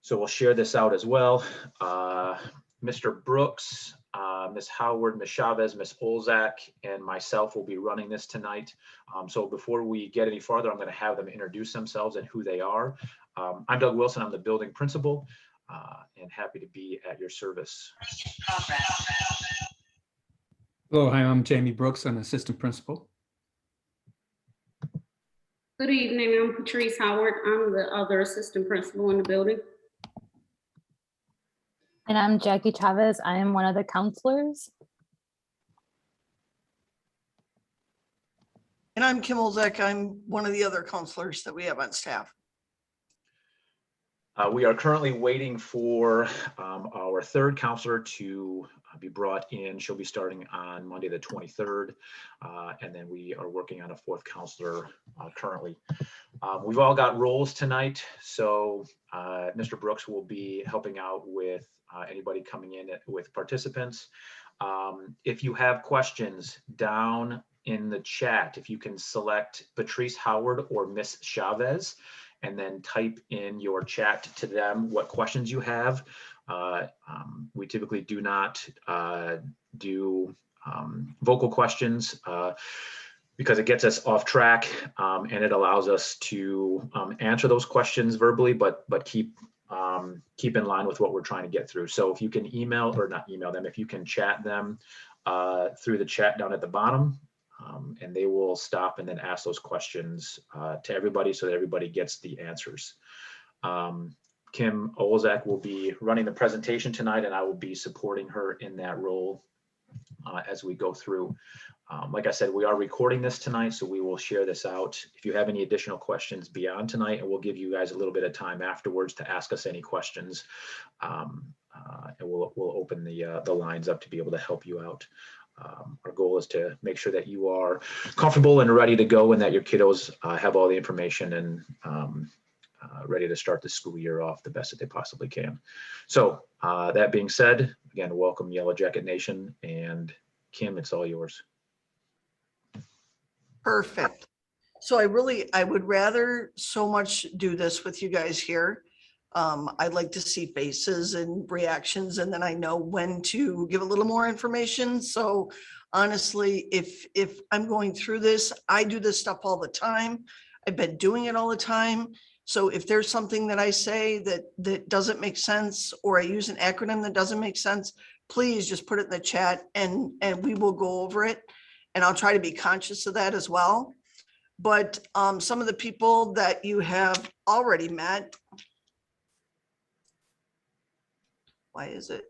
So we'll share this out as well. Mr. Brooks, Ms. Howard, Ms. Chavez, Ms. Olzak, and myself will be running this tonight. So before we get any farther, I'm going to have them introduce themselves and who they are. I'm Doug Wilson. I'm the building principal and happy to be at your service. Hello, hi, I'm Jamie Brooks. I'm assistant principal. Good evening, I'm Patrice Howard. I'm the other assistant principal in the building. And I'm Jackie Chavez. I am one of the counselors. And I'm Kim Olzek. I'm one of the other counselors that we have on staff. We are currently waiting for our third counselor to be brought in. She'll be starting on Monday, the 23rd. And then we are working on a fourth counselor currently. We've all got roles tonight. So Mr. Brooks will be helping out with anybody coming in with participants. If you have questions down in the chat, if you can select Patrice Howard or Miss Chavez, and then type in your chat to them what questions you have. We typically do not do vocal questions because it gets us off track and it allows us to answer those questions verbally, but keep in line with what we're trying to get through. So if you can email, or not email them, if you can chat them through the chat down at the bottom, and they will stop and then ask those questions to everybody so that everybody gets the answers. Kim Olzak will be running the presentation tonight, and I will be supporting her in that role as we go through. Like I said, we are recording this tonight, so we will share this out. If you have any additional questions beyond tonight, and we'll give you guys a little bit of time afterwards to ask us any questions, and we'll open the lines up to be able to help you out. Our goal is to make sure that you are comfortable and ready to go and that your kiddos have all the information and ready to start the school year off the best that they possibly can. So that being said, again, welcome Yellow Jacket Nation, and Kim, it's all yours. Perfect. So I would rather so much do this with you guys here. I'd like to see faces and reactions, and then I know when to give a little more information. So honestly, if I'm going through this, I do this stuff all the time. I've been doing it all the time. So if there's something that I say that doesn't make sense, or I use an acronym that doesn't make sense, please just put it in the chat and we will go over it. And I'll try to be conscious of that as well. But some of the people that you have already met, why is it?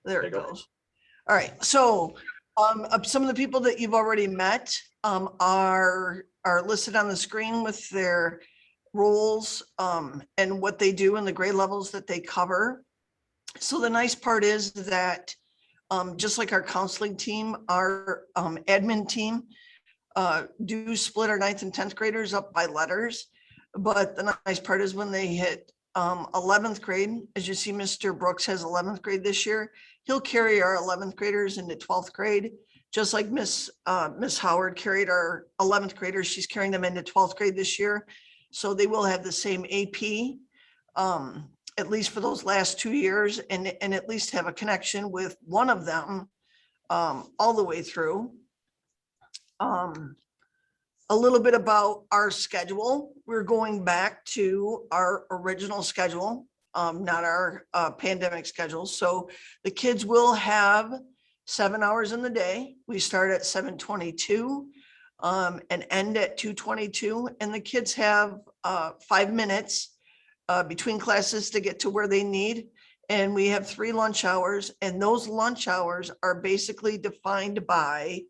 There it goes. All right, so some of the people that you've already met are listed on the screen with their roles and what they do and the grade levels that they cover. So the nice part is that just like our counseling team, our admin team do split our 9th and 10th graders up by letters. But the nice part is when they hit 11th grade, as you see, Mr. Brooks has 11th grade this year. He'll carry our 11th graders into 12th grade, just like Miss Howard carried our 11th graders. She's carrying them into 12th grade this year. So they will have the same AP, at least for those last 2 years, and at least have a connection with one of them all the way through. A little bit about our schedule. We're going back to our original schedule, not our pandemic schedule. So the kids will have 7 hours in the day. We start at 7:22 and end at 2:22. And the kids have 5 minutes between classes to get to where they need. And we have 3 lunch hours. And those lunch hours are basically defined by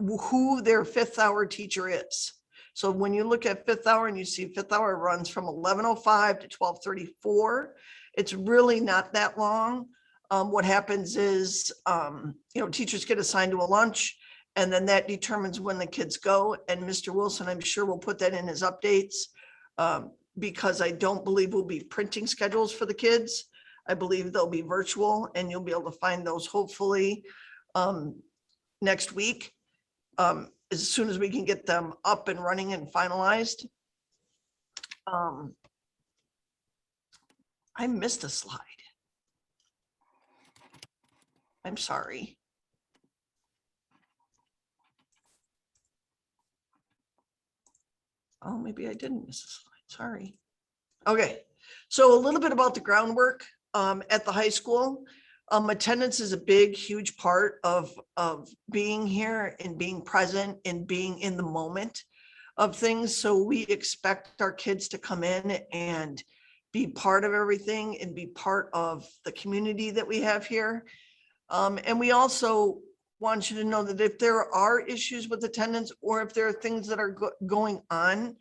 who their 5th hour teacher is. So when you look at 5th hour and you see 5th hour runs from 11:05 to 12:34, it's really not that long. What happens is, teachers get assigned to a lunch, and then that determines when the kids go. And Mr. Wilson, I'm sure will put that in his updates because I don't believe we'll be printing schedules for the kids. I believe they'll be virtual, and you'll be able to find those hopefully next week. as soon as we can get them up and running and finalized. I missed a slide. I'm sorry. Oh, maybe I didn't miss a slide. Sorry. Okay, so a little bit about the groundwork at the high school. Attendance is a big, huge part of being here and being present and being in the moment of things. So we expect our kids to come in and be part of everything and be part of the community that we have here. And we also want you to know that if there are issues with attendance or if there are things that are going on,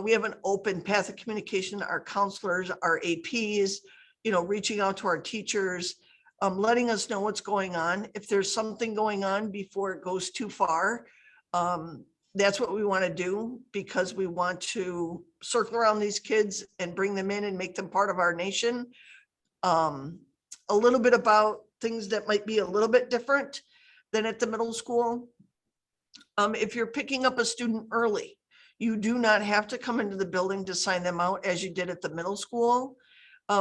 we have an open path of communication. Our counselors, our APs, reaching out to our teachers, letting us know what's going on. If there's something going on before it goes too far, that's what we want to do, because we want to circle around these kids and bring them in and make them part of our nation. A little bit about things that might be a little bit different than at the middle school. If you're picking up a student early, you do not have to come into the building to sign them out as you did at the middle school.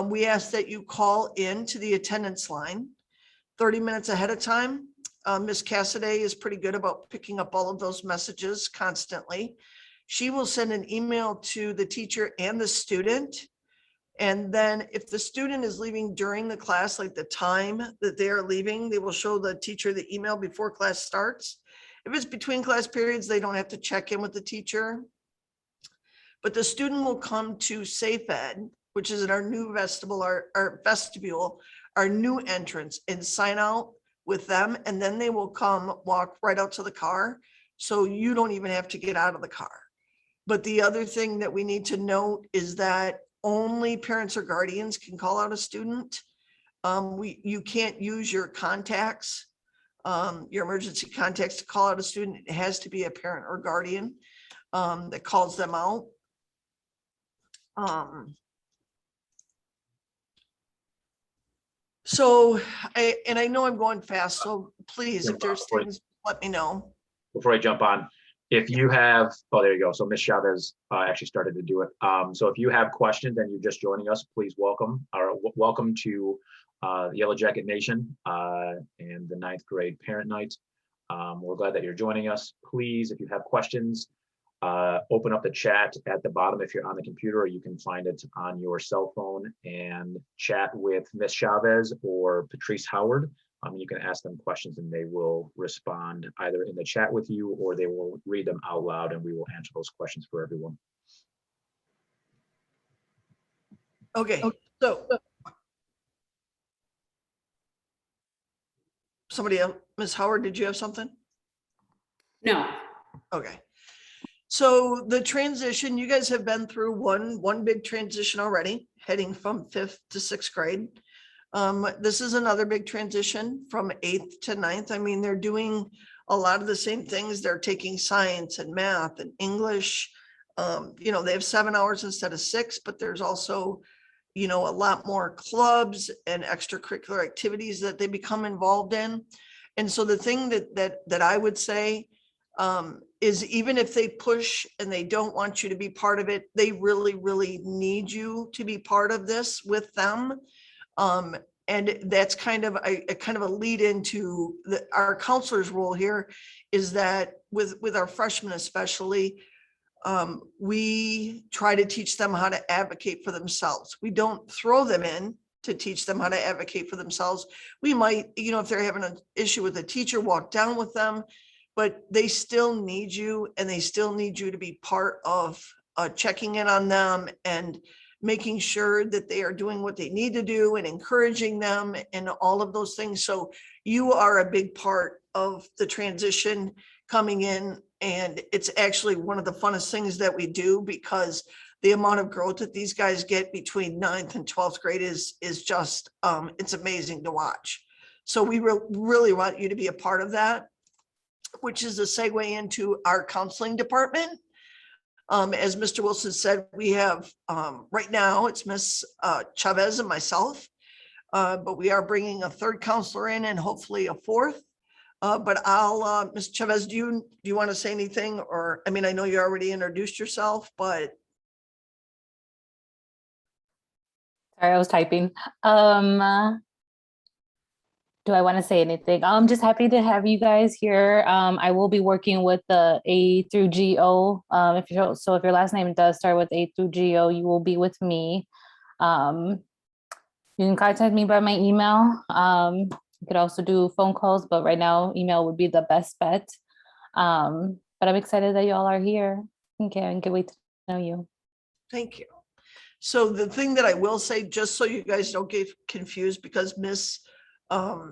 We ask that you call in to the attendance line 30 minutes ahead of time. Ms. Cassidy is pretty good about picking up all of those messages constantly. She will send an email to the teacher and the student. And then if the student is leaving during the class, like the time that they are leaving, they will show the teacher the email before class starts. If it's between class periods, they don't have to check in with the teacher. But the student will come to Safe Ed, which is in our new vestibule, our new entrance, and sign out with them. And then they will come walk right out to the car. So you don't even have to get out of the car. But the other thing that we need to note is that only parents or guardians can call out a student. You can't use your contacts, your emergency contacts, to call out a student. It has to be a parent or guardian that calls them out. So I know I'm going fast, so please, if there's things, let me know. Before I jump on, if you have, oh, there you go. So Ms. Chavez actually started to do it. So if you have questions and you're just joining us, please welcome to the Yellow Jacket Nation and the 9th grade Parent Night. We're glad that you're joining us. Please, if you have questions, open up the chat at the bottom if you're on the computer, or you can find it on your cell phone and chat with Ms. Chavez or Patrice Howard. You can ask them questions and they will respond either in the chat with you, or they will read them out loud and we will answer those questions for everyone. Okay, so somebody else, Ms. Howard, did you have something? No. Okay. So the transition, you guys have been through one big transition already, heading from 5th to 6th grade. This is another big transition from 8th to 9th. I mean, they're doing a lot of the same things. They're taking science and math and English. They have 7 hours instead of 6, but there's also, a lot more clubs and extracurricular activities that they become involved in. And so the thing that I would say is, even if they push and they don't want you to be part of it, they really, really need you to be part of this with them. And that's kind of a lead into our counselor's role here, is that with our freshmen especially, we try to teach them how to advocate for themselves. We don't throw them in to teach them how to advocate for themselves. We might, if they're having an issue with a teacher, walk down with them, but they still need you, and they still need you to be part of checking in on them and making sure that they are doing what they need to do and encouraging them and all of those things. So you are a big part of the transition coming in, and it's actually one of the funnest things that we do, because the amount of growth that these guys get between 9th and 12th grade is just, it's amazing to watch. So we really want you to be a part of that, which is a segue into our counseling department. As Mr. Wilson said, we have, right now it's Ms. Chavez and myself, but we are bringing a 3rd counselor in and hopefully a 4th. But I'll, Ms. Chavez, do you want to say anything? Or, I mean, I know you already introduced yourself, but Sorry, I was typing. Do I want to say anything? I'm just happy to have you guys here. I will be working with the A through GO. If your last name does start with A through GO, you will be with me. You can contact me by my email. You could also do phone calls, but right now email would be the best bet. But I'm excited that you all are here. Okay, I can't wait to know you. thank you. So the thing that I will say, just so you guys don't get confused, because Miss, we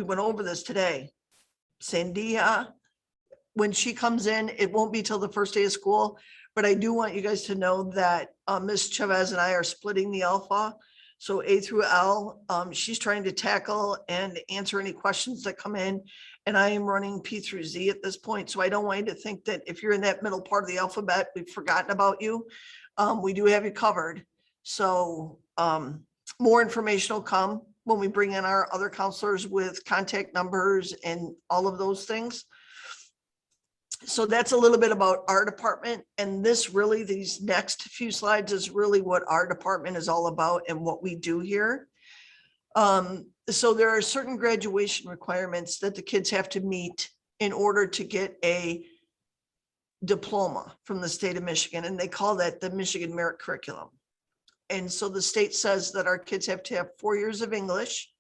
went over this today. Sandia, when she comes in, it won't be till the first day of school, but I do want you guys to know that Ms. Chavez and I are splitting the alpha. So A through L, she's trying to tackle and answer any questions that come in. And I am running P through Z at this point. So I don't want you to think that if you're in that middle part of the alphabet, we've forgotten about you. We do have you covered. So more information will come when we bring in our other counselors with contact numbers and all of those things. So that's a little bit about our department. And this really, these next few slides is really what our department is all about and what we do here. So there are certain graduation requirements that the kids have to meet in order to get a diploma from the state of Michigan, and they call that the Michigan Merit Curriculum. And so the state says that our kids have to have 4 years of English,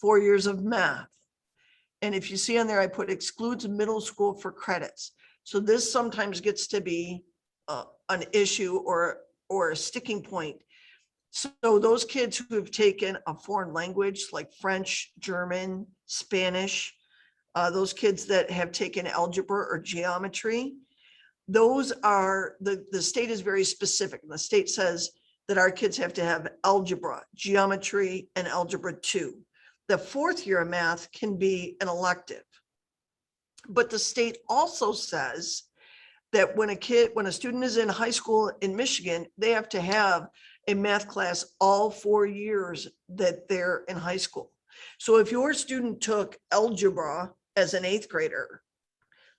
4 years of math. And if you see on there, I put excludes middle school for credits. So this sometimes gets to be an issue or a sticking point. So those kids who have taken a foreign language like French, German, Spanish, those kids that have taken algebra or geometry, those are, the state is very specific. The state says that our kids have to have algebra, geometry, and algebra 2. The 4th year of math can be an elective. But the state also says that when a student is in high school in Michigan, they have to have a math class all 4 years that they're in high school. So if your student took algebra as an 8th grader,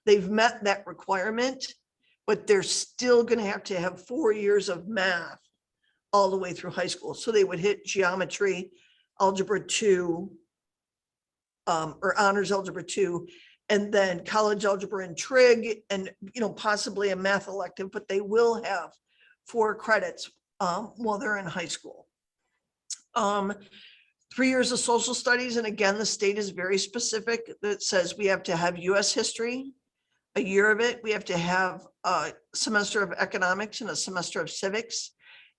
they've met that requirement, but they're still going to have 4 years of math all the way through high school. So they would hit geometry, algebra 2, or honors algebra 2, and then college algebra and trig, and possibly a math elective, but they will have 4 credits while they're in high school. 3 years of social studies, and again, the state is very specific. That says we have to have US history, a year of it. We have to have a semester of economics and a semester of civics,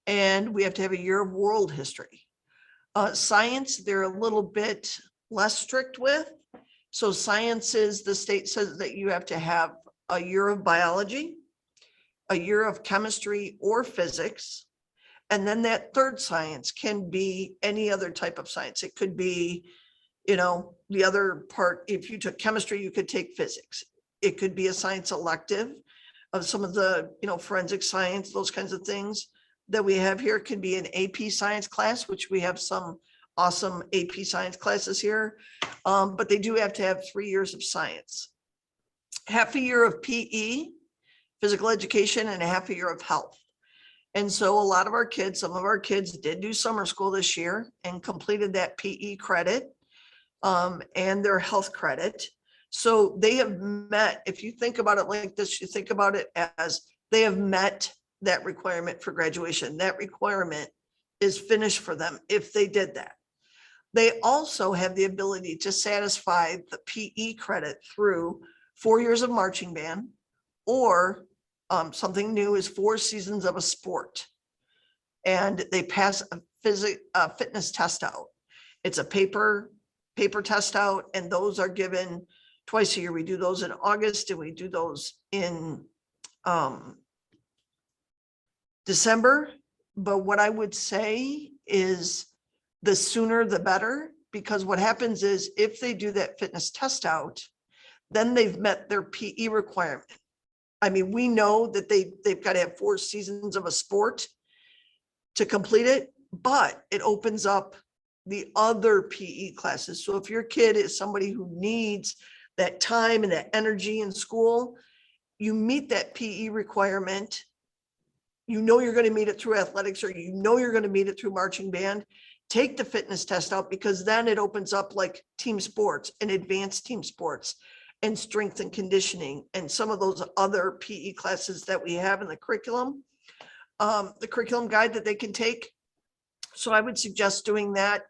and we have to have a year of world history. Science, they're a little bit less strict with. So sciences, the state says that you have to have a year of biology, a year of chemistry or physics. And then that third science can be any other type of science. It could be, the other part, if you took chemistry, you could take physics. It could be a science elective of some of the, forensic science, those kinds of things that we have here. Could be an AP science class, which we have some awesome AP science classes here. But they do have to have 3 years of science, half a year of PE, physical education, and a half a year of health. And so a lot of our kids, some of our kids did do summer school this year and completed that PE credit and their health credit. So they have met, if you think about it like this, you think about it as they have met that requirement for graduation. That requirement is finished for them if they did that. They also have the ability to satisfy the PE credit through 4 years of marching band, or something new is 4 seasons of a sport. And they pass a fitness test out. It's a paper test out, and those are given twice a year. We do those in August and we do those in December. But what I would say is the sooner the better, because what happens is if they do that fitness test out, then they've met their PE requirement. I mean, we know that they've got to have 4 seasons of a sport to complete it, but it opens up the other PE classes. So if your kid is somebody who needs that time and that energy in school, you meet that PE requirement. You know you're going to meet it through athletics, or you know you're going to meet it through marching band. Take the fitness test out, because then it opens up like team sports and advanced team sports and strength and conditioning and some of those other PE classes that we have in the curriculum guide that they can take. So I would suggest doing that,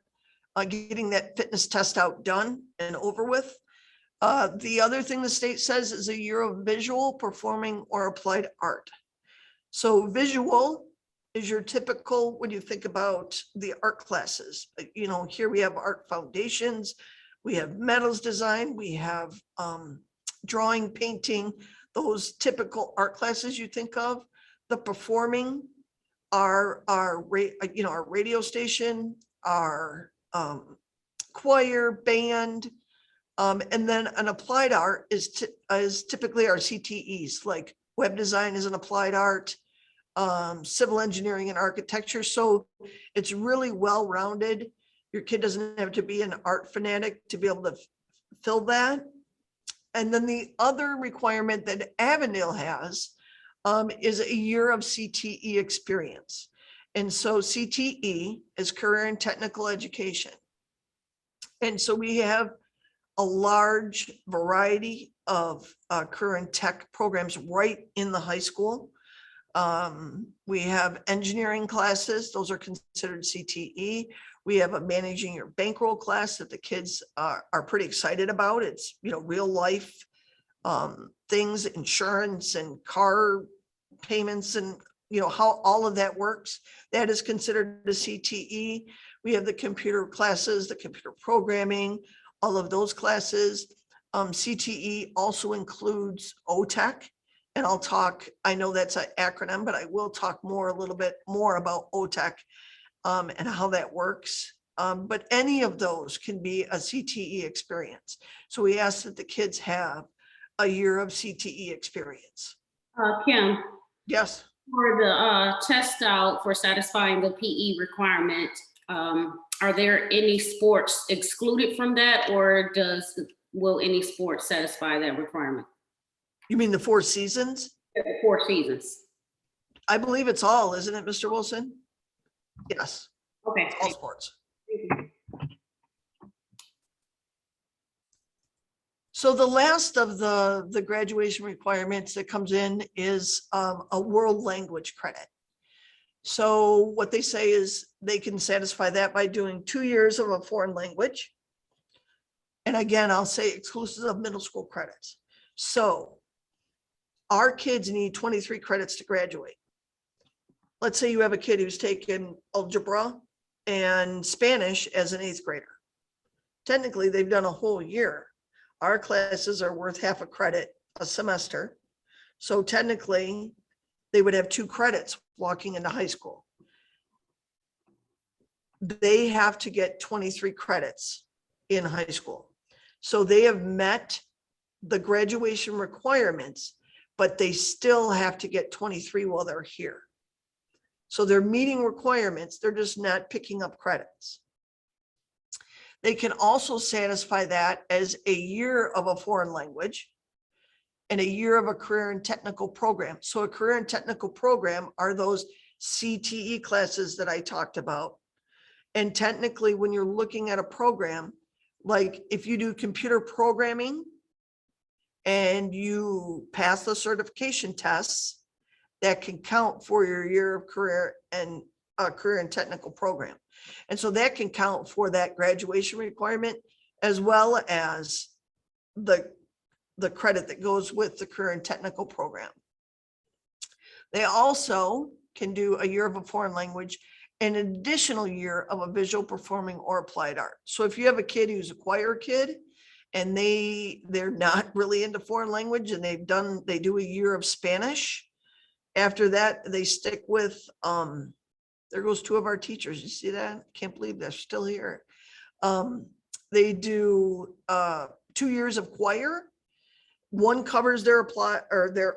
getting that fitness test out done and over with. The other thing the state says is a year of visual, performing, or applied art. So visual is your typical, when you think about the art classes, you know, here we have art foundations, we have metals design, we have drawing, painting, those typical art classes you think of. The performing are our radio station, our choir, band, and then an applied art is typically our CTEs, like web design is an applied art, civil engineering and architecture. So it's really well-rounded. Your kid doesn't have to be an art fanatic to be able to fill that. And then the other requirement that Avondale has is a year of CTE experience. And so CTE is career and technical education. And so we have a large variety of career and tech programs right in the high school. We have engineering classes, those are considered CTE. We have a managing your bankroll class that the kids are pretty excited about. It's, you know, real life things, insurance and car payments, and you know how all of that works. That is considered a CTE. We have the computer classes, the computer programming, all of those classes. CTE also includes Otech, and I'll talk, I know that's an acronym, but I will talk a little bit more about Otech and how that works. But any of those can be a CTE experience. So we ask that the kids have a year of CTE experience. Kim, Yes. for the test out for satisfying the PE requirement, are there any sports excluded from that, or will any sport satisfy that requirement? You mean the 4 seasons? 4 seasons. I believe it's all, isn't it, Mr. Wilson? Yes, Okay. all sports. So the last of the graduation requirements that comes in is a world language credit. So what they say is they can satisfy that by doing 2 years of a foreign language. And again, I'll say exclusive of middle school credits. So our kids need 23 credits to graduate. Let's say you have a kid who's taken algebra and Spanish as an 8th grader. Technically, they've done a whole year. Our classes are worth half a credit a semester. So technically, they would have 2 credits walking into high school. They have to get 23 credits in high school. So they have met the graduation requirements, but they still have to get 23 while they're here. So they're meeting requirements, they're just not picking up credits. They can also satisfy that as a year of a foreign language and a year of a career and technical program. So a career and technical program are those CTE classes that I talked about. And technically, when you're looking at a program, like if you do computer programming and you pass the certification tests, that can count for your year of career and technical program. And so that can count for that graduation requirement, as well as the credit that goes with the career and technical program. They also can do a year of a foreign language, an additional year of a visual, performing, or applied art. So if you have a kid who's a choir kid and they're not really into foreign language and they do a year of Spanish, after that they stick with there goes 2 of our teachers. You see that? Can't believe they're still here. They do 2 years of choir. 1 covers their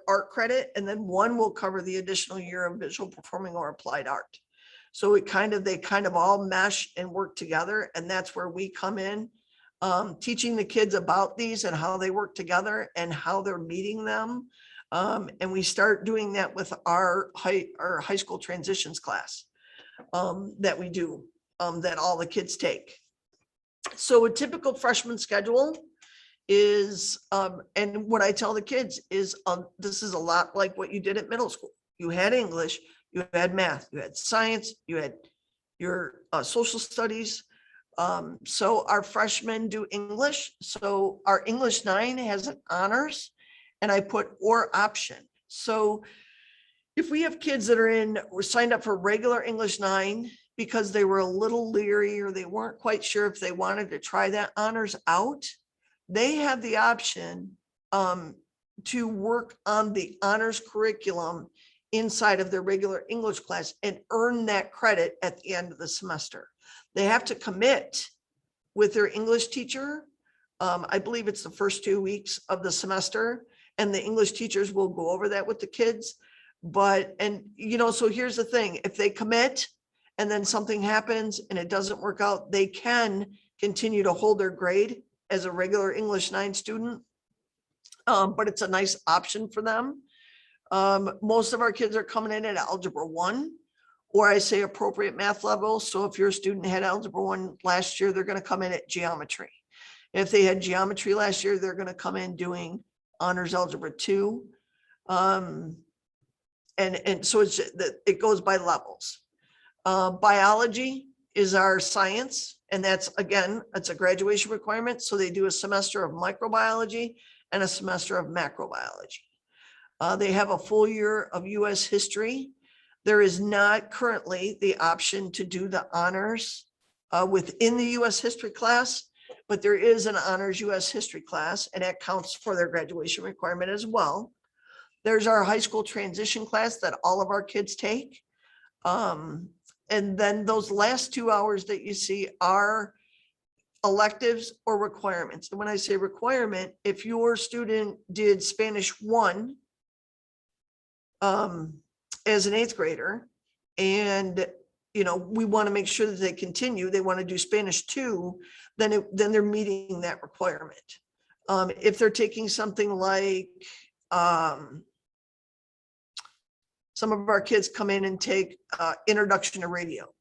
art credit, and then 1 will cover the additional year of visual, performing, or applied art. So they kind of all mesh and work together. And that's where we come in, teaching the kids about these and how they work together and how they're meeting them. And we start doing that with our high school transitions class that we do, that all the kids take. So a typical freshman schedule is, and what I tell the kids is, this is a lot like what you did at middle school. You had English, you had math, you had science, you had your social studies. So our freshmen do English. So our English 9 has an honors, and I put or option. So if we have kids that were signed up for regular English 9 because they were a little leery or they weren't quite sure if they wanted to try that honors out, they have the option to work on the honors curriculum inside of their regular English class and earn that credit at the end of the semester. They have to commit with their English teacher. I believe it's the first 2 weeks of the semester, and the English teachers will go over that with the kids. So here's the thing, if they commit and then something happens and it doesn't work out, they can continue to hold their grade as a regular English 9 student. But it's a nice option for them. Most of our kids are coming in at Algebra 1, or I say appropriate math level. So if your student had Algebra 1 last year, they're going to come in at geometry. If they had geometry last year, they're going to come in doing honors Algebra 2. And so it goes by levels. Biology is our science, and that's, again, it's a graduation requirement. So they do a semester of microbiology and a semester of macrobiology. They have a full year of US history. There is not currently the option to do the honors within the US history class, but there is an honors US history class, and that counts for their graduation requirement as well. There's our high school transition class that all of our kids take. And then those last 2 hours that you see are electives or requirements. And when I say requirement, if your student did Spanish 1 as an 8th grader, and we want to make sure that they continue, they want to do Spanish 2, then they're meeting that requirement. If they're taking something like, some of our kids come in and take introduction to radio,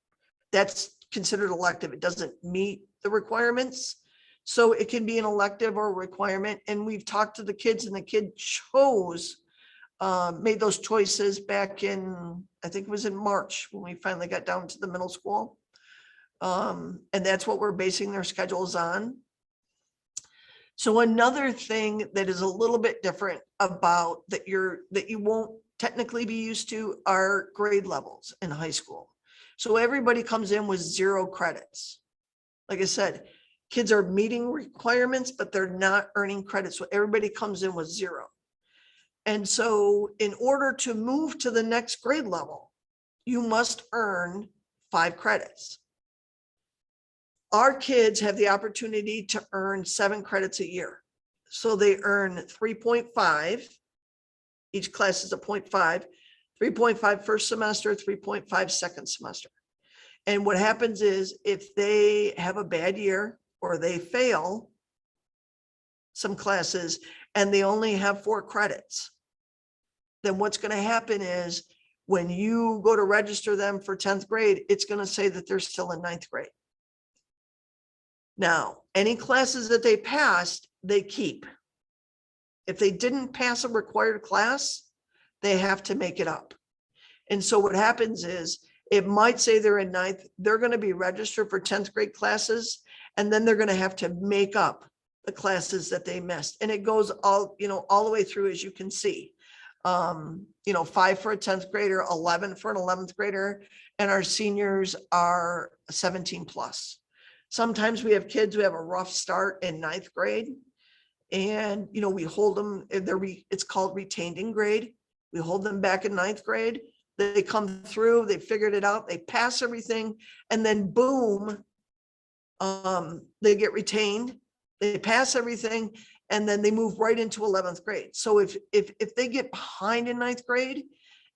that's considered elective. It doesn't meet the requirements. So it can be an elective or a requirement. And we've talked to the kids, and the kid made those choices back in, I think it was in March, when we finally got down to the middle school. And that's what we're basing their schedules on. So another thing that is a little bit different about that you won't technically be used to are grade levels in high school. So everybody comes in with 0 credits. Like I said, kids are meeting requirements, but they're not earning credits. So everybody comes in with 0. And so in order to move to the next grade level, you must earn 5 credits. Our kids have the opportunity to earn 7 credits a year. So they earn 3.5. Each class is a 0.5, 3.5 first semester, 3.5 second semester. And what happens is if they have a bad year or they fail some classes and they only have 4 credits, then what's going to happen is when you go to register them for 10th grade, it's going to say that they're still in 9th grade. Now, any classes that they passed, they keep. If they didn't pass a required class, they have to make it up. And so what happens is it might say they're in 9th, they're going to be registered for 10th grade classes, and then they're going to have to make up the classes that they missed. And it goes all the way through, as you can see. 5 for a 10th grader, 11 for an 11th grader, and our seniors are 17 plus. Sometimes we have kids who have a rough start in 9th grade. And, we hold them, it's called retained in grade. We hold them back in 9th grade. They come through, they figured it out, they pass everything, and then boom, they get retained, they pass everything, and then they move right into 11th grade. So if they get behind in 9th grade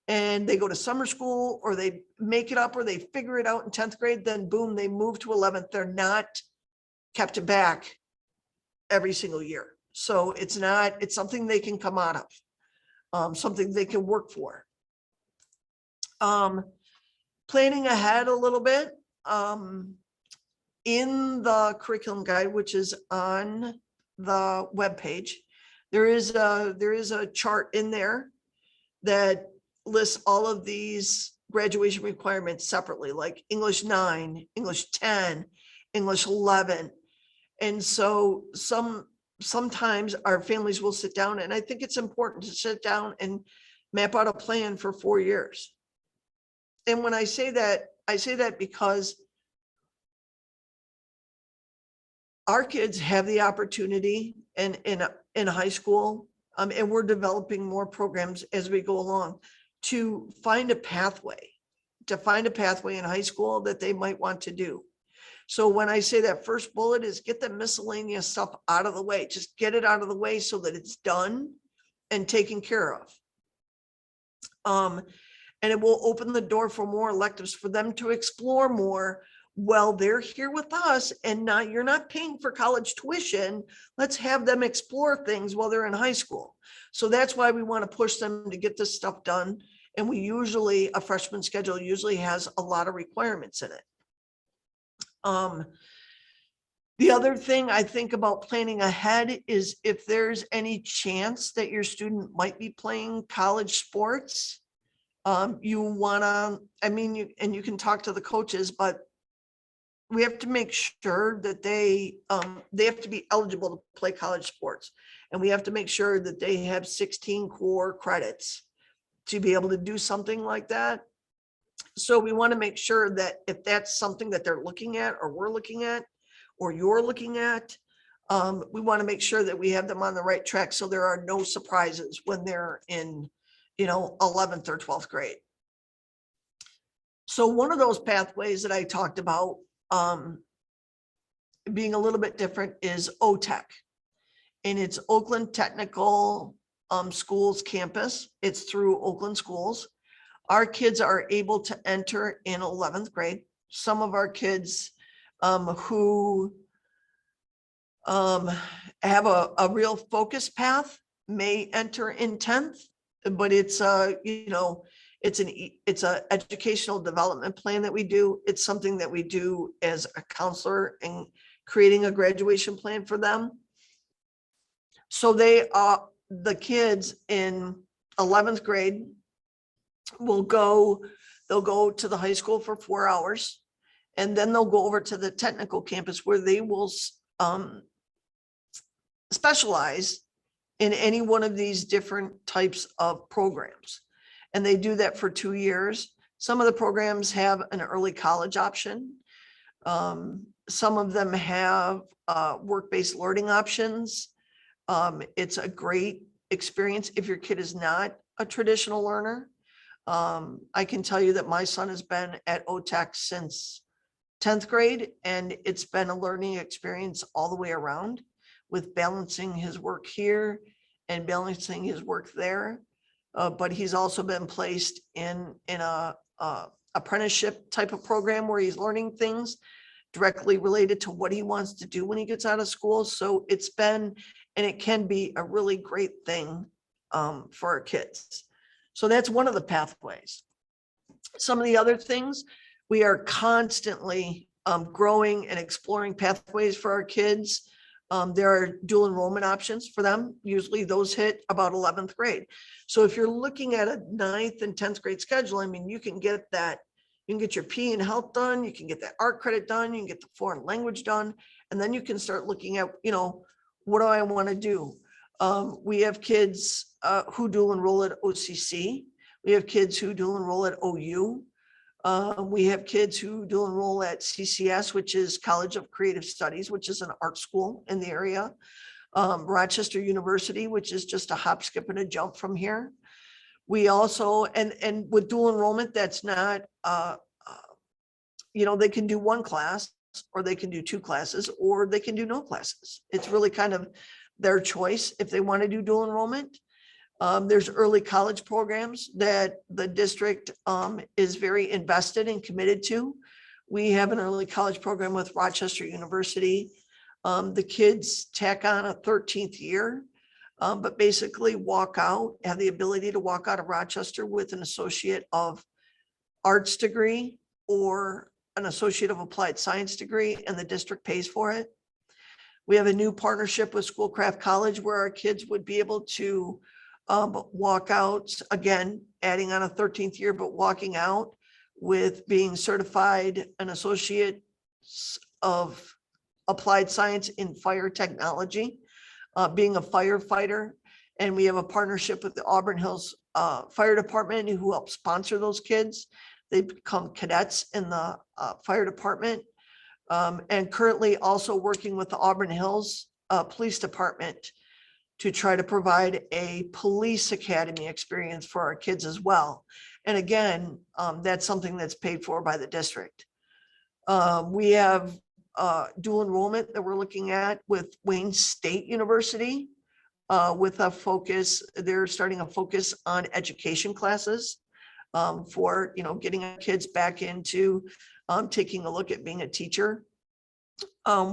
and they go to summer school, or they make it up, or they figure it out in 10th grade, then boom, they move to 11th. They're not kept back every single year. So it's something they can come out of, something they can work for. Planning ahead a little bit, in the curriculum guide, which is on the webpage, there is a chart in there that lists all of these graduation requirements separately, like English 9, English 10, English 11. And so sometimes our families will sit down, and I think it's important to sit down and map out a plan for 4 years. And when I say that because our kids have the opportunity in high school, and we're developing more programs as we go along to find a pathway in high school that they might want to do. So when I say that first bullet is get the miscellaneous stuff out of the way, just get it out of the way so that it's done and taken care of. And it will open the door for more electives for them to explore more. Well, they're here with us, and now you're not paying for college tuition. Let's have them explore things while they're in high school. So that's why we want to push them to get this stuff done. And a freshman schedule usually has a lot of requirements in it. The other thing I think about planning ahead is if there's any chance that your student might be playing college sports, you can talk to the coaches, but we have to make sure that they have to be eligible to play college sports. And we have to make sure that they have 16 core credits to be able to do something like that. So we want to make sure that if that's something that they're looking at, or we're looking at, or you're looking at, we want to make sure that we have them on the right track so there are no surprises when they're in 11th or 12th grade. So one of those pathways that I talked about being a little bit different is Otech, and it's Oakland Technical Schools campus. It's through Oakland Schools. Our kids are able to enter in 11th grade. Some of our kids who have a real focus path may enter in 10th, but it's it's an educational development plan that we do. It's something that we do as a counselor and creating a graduation plan for them. So the kids in 11th grade they'll go to the high school for 4 hours, and then they'll go over to the technical campus where they will specialize in any one of these different types of programs. And they do that for 2 years. Some of the programs have an early college option. Some of them have work-based learning options. It's a great experience if your kid is not a traditional learner. I can tell you that my son has been at Otech since 10th grade, and it's been a learning experience all the way around, with balancing his work here and balancing his work there. But he's also been placed in a apprenticeship type of program where he's learning things directly related to what he wants to do when he gets out of school. So it's been, and it can be, a really great thing for our kids. So that's one of the pathways. Some of the other things, we are constantly growing and exploring pathways for our kids. There are dual enrollment options for them. Usually those hit about 11th grade. So if you're looking at a 9th and 10th grade schedule, I mean, you can get that, you can get your PE and health done, you can get that art credit done, you can get the foreign language done, and then you can start looking at, what do I want to do? We have kids who dual enroll at OCC. We have kids who dual enroll at OU. We have kids who dual enroll at CCS, which is College of Creative Studies, which is an art school in the area. Rochester University, which is just a hop, skip, and a jump from here. We also, and with dual enrollment, that's not, they can do one class, or they can do 2 classes, or they can do no classes. It's really kind of their choice if they want to do dual enrollment. There's early college programs that the district is very invested and committed to. We have an early college program with Rochester University. The kids tack on a 13th year, but basically have the ability to walk out of Rochester with an Associate of Arts degree or an Associate of Applied Science degree, and the district pays for it. We have a new partnership with Schoolcraft College where our kids would be able to walk out, again, adding on a 13th year, but walking out with being certified an Associate of Applied Science in Fire Technology, being a firefighter. And we have a partnership with the Auburn Hills Fire Department who helps sponsor those kids. They become cadets in the fire department, and currently also working with the Auburn Hills Police Department to try to provide a police academy experience for our kids as well. And again, that's something that's paid for by the district. We have dual enrollment that we're looking at with Wayne State University with a focus. They're starting a focus on education classes for, getting our kids back into taking a look at being a teacher.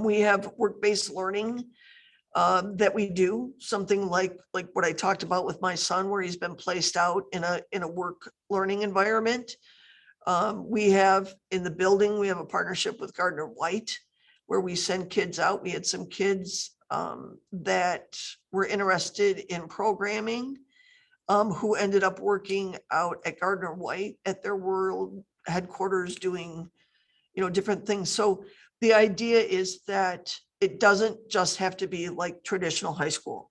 We have work-based learning that we do, something like what I talked about with my son, where he's been placed out in a work learning environment. We have in the building, we have a partnership with Gardner White where we send kids out. We had some kids that were interested in programming who ended up working out at Gardner White at their world headquarters doing, different things. So the idea is that it doesn't just have to be like traditional high school.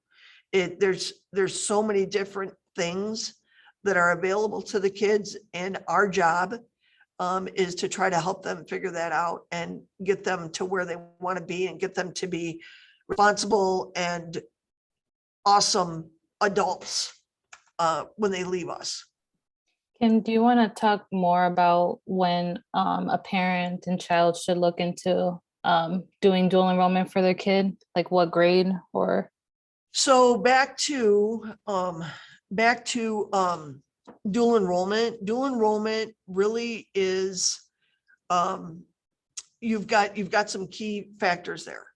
There's so many different things that are available to the kids, and our job is to try to help them figure that out and get them to where they want to be and get them to be responsible and awesome adults when they leave us. Kim, do you want to talk more about when a parent and child should look into doing dual enrollment for their kid? Like what grade or? So back to dual enrollment. Dual enrollment really is, you've got some key factors there.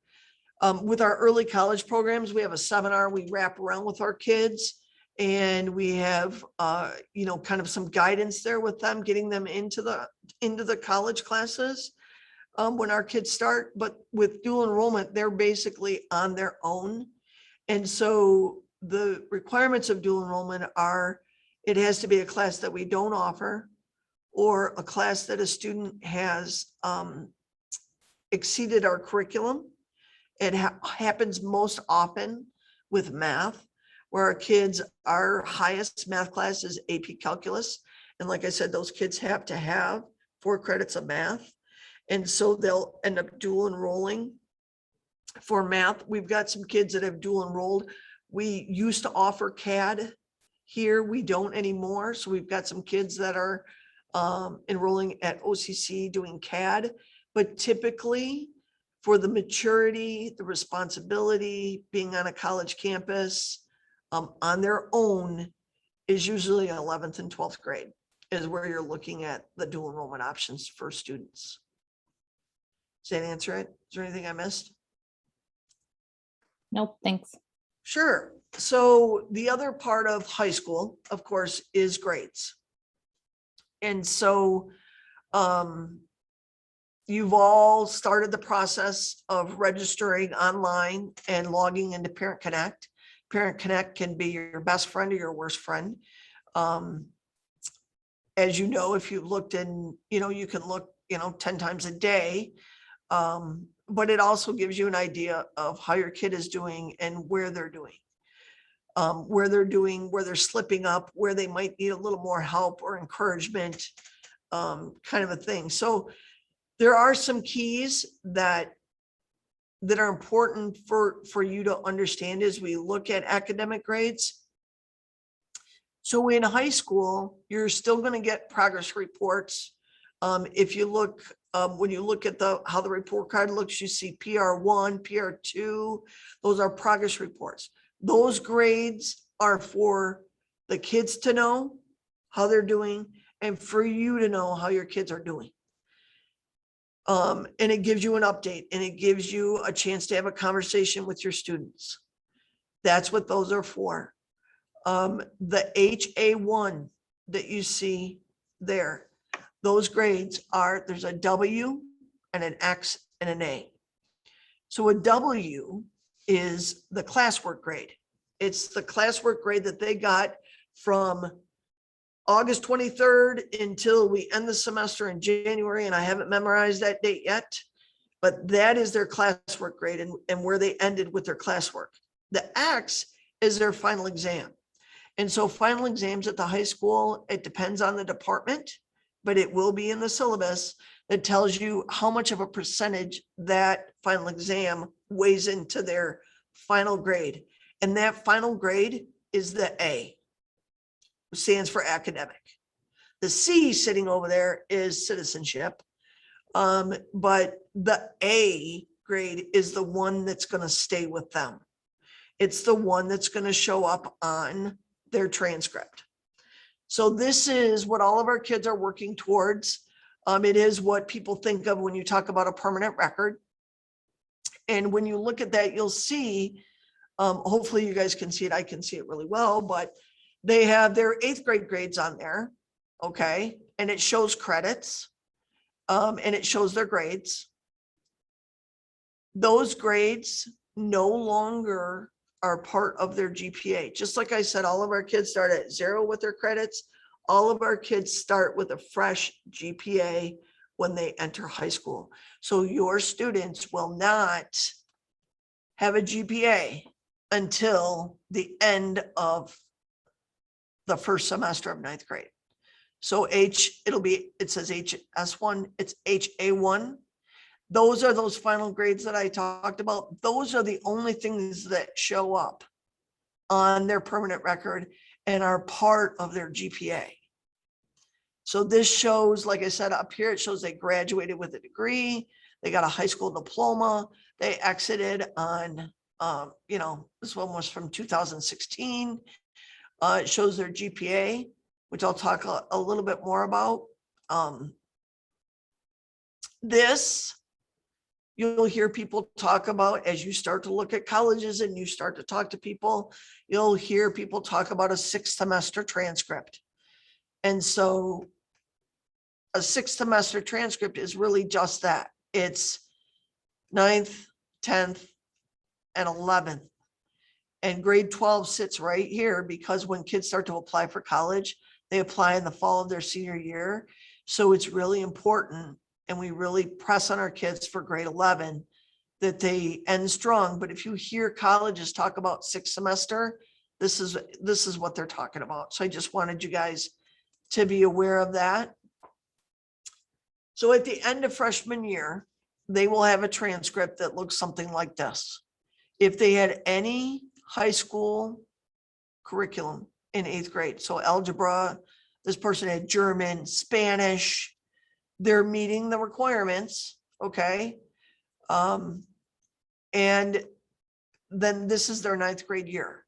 With our early college programs, we have a seminar we wrap around with our kids, and we have kind of some guidance there with them, getting them into the college classes when our kids start. But with dual enrollment, they're basically on their own. And so the requirements of dual enrollment are, it has to be a class that we don't offer, or a class that a student has exceeded our curriculum. It happens most often with math, where our highest math class is AP Calculus. And like I said, those kids have to have 4 credits of math. And so they'll end up dual enrolling for math. We've got some kids that have dual enrolled. We used to offer CAD here. We don't anymore. So we've got some kids that are enrolling at OCC doing CAD, but typically for the maturity, the responsibility, being on a college campus on their own is usually 11th and 12th grade is where you're looking at the dual enrollment options for students. Does that answer it? Is there anything I missed? Nope, thanks. Sure. So the other part of high school, of course, is grades. And so you've all started the process of registering online and logging into Parent Connect. Parent Connect can be your best friend or your worst friend. As you know, if you've looked in, you can look, 10 times a day. But it also gives you an idea of how your kid is doing and where they're doing. Where they're slipping up, where they might need a little more help or encouragement, kind of a thing. So there are some keys that are important for you to understand as we look at academic grades. So in high school, you're still going to get progress reports. If you look, when you look at how the report card looks, you see PR1, PR2, those are progress reports. Those grades are for the kids to know how they're doing and for you to know how your kids are doing. And it gives you an update and it gives you a chance to have a conversation with your students. That's what those are for. The HA1 that you see there, those grades are, there's a W and an X and an A. So a W is the classwork grade. It's the classwork grade that they got from August 23rd until we end the semester in January, and I haven't memorized that date yet, but that is their classwork grade and where they ended with their classwork. The X is their final exam. And so final exams at the high school, it depends on the department, but it will be in the syllabus that tells you how much of a percentage that final exam weighs into their final grade. And that final grade is the A, which stands for academic. The C sitting over there is citizenship. But the A grade is the one that's going to stay with them. It's the one that's going to show up on their transcript. So this is what all of our kids are working towards. It is what people think of when you talk about a permanent record. And when you look at that, you'll see, hopefully you guys can see it. I can see it really well, but they have their 8th grade grades on there. Okay. And it shows credits, and it shows their grades. Those grades no longer are part of their GPA. Just like I said, all of our kids start at 0 with their credits. All of our kids start with a fresh GPA when they enter high school. So your students will not have a GPA until the end of the first semester of 9th grade. So it says HS1, it's HA1. Those are those final grades that I talked about. Those are the only things that show up on their permanent record and are part of their GPA. So this shows, like I said, up here, it shows they graduated with a degree. They got a high school diploma. They exited on, this one was from 2016. It shows their GPA, which I'll talk a little bit more about. This, you'll hear people talk about as you start to look at colleges and you start to talk to people, you'll hear people talk about a 6th semester transcript. And so a 6th semester transcript is really just that. It's 9th, 10th, and 11th. And grade 12 sits right here because when kids start to apply for college, they apply in the fall of their senior year. So it's really important, and we really press on our kids for grade 11 that they end strong. But if you hear colleges talk about 6th semester, this is what they're talking about. So I just wanted you guys to be aware of that. So at the end of freshman year, they will have a transcript that looks something like this. If they had any high school curriculum in 8th grade, so algebra, this person had German, Spanish, they're meeting the requirements, okay? And then this is their 9th grade year.